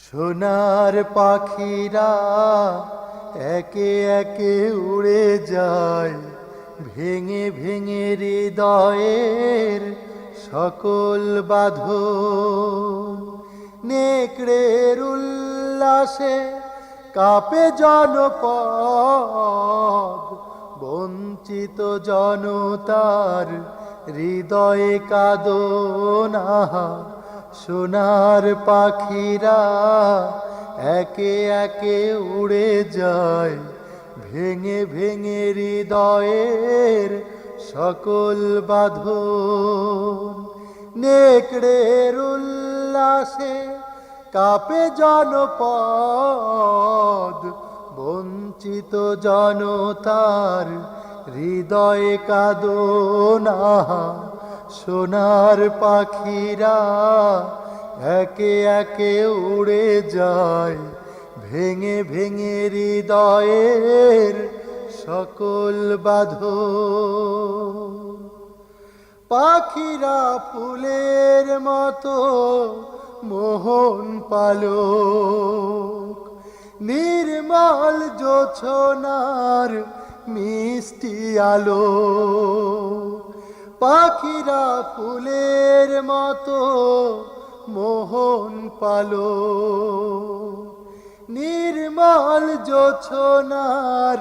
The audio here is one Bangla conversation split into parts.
সোনার পাখিরা একে একে উড়ে যায়, ভেঙে ভেঙে হৃদয়ের সকল বাঁধন। নেকড়ের উল্লাসে কাঁপে জনপদ, বঞ্চিত জনতার হৃদয়ে কাঁদনা। সোনার পাখিরা একে একে উড়ে যায়, ভেঙে ভেঙে হৃদয়ের সকল বাঁধন। নেকড়ের উল্লাসে কাঁপে জনপদ, বঞ্চিত জনতার হৃদয়ে কাঁদনা। সোনার পাখিরা একে একে উড়ে যায়, ভেঙে ভেঙে হৃদয়ের সকল বাঁধন। পাখিরা ফুলের মতো মোহন পালক, নির্মল জোছনার মিষ্টি আলো। পাখিরা ফুলের মতো মোহন পালক, নির্মল জোছনার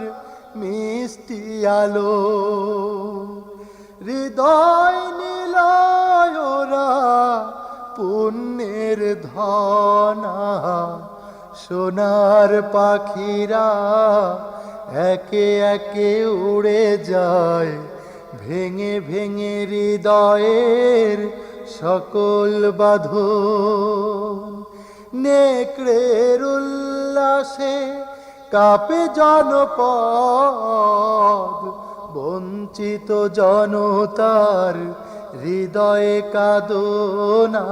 মিষ্টি আলো। হৃদয় নিলয় ওরা পুণ্যের ধনা। সোনার পাখিরা একে একে উড়ে যায়, ভেঙে ভেঙে হৃদয়ের সকল বাঁধন। নেকড়ের উল্লাসে কাঁপে জনপদ, বঞ্চিত জনতার হৃদয়ে কাঁদনা।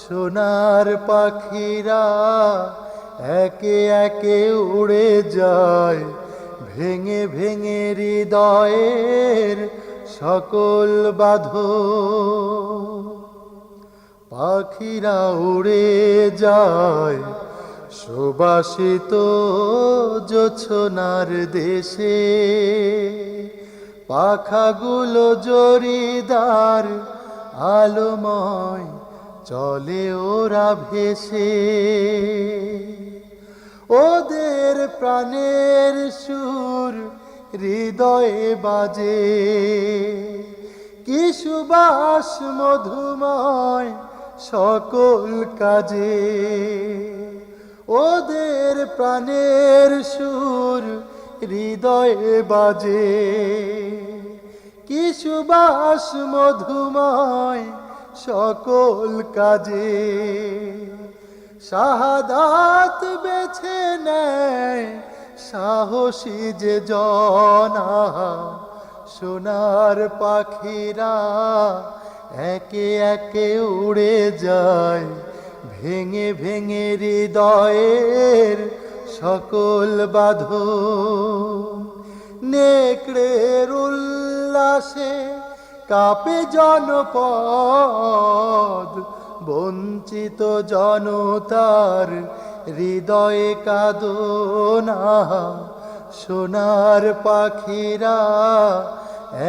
সোনার পাখিরা একে একে উড়ে যায়, ভেঙে ভেঙে হৃদয়ের সকল বাঁধন। পাখিরা উড়ে যায় সুবাসিত জোছনার দেশে, পাখাগুলো জরিদার আলোময় চলে ওরা ভেসে। ওদের প্রাণের সুর হৃদয়ে বাজে, কি সুবাস মধুময় সকল কাজে। ওদের প্রাণের সুর হৃদয়ে বাজে, কি সুবাস মধুময় সকল কাজে। শাহাদাত বেছে নেয় সাহসী যে জনা। সোনার পাখিরা একে একে উড়ে যায়, ভেঙে ভেঙে হৃদয়ের সকল বাঁধন। নেকড়ের উল্লাসে কাঁপে জনপদ, বঞ্চিত জনতার হৃদয়ে কাঁদনা। সোনার পাখিরা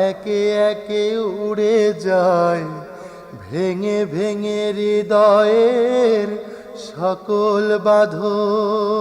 একে একে উড়ে যায়, ভেঙে ভেঙে হৃদয়ের সকল বাঁধন।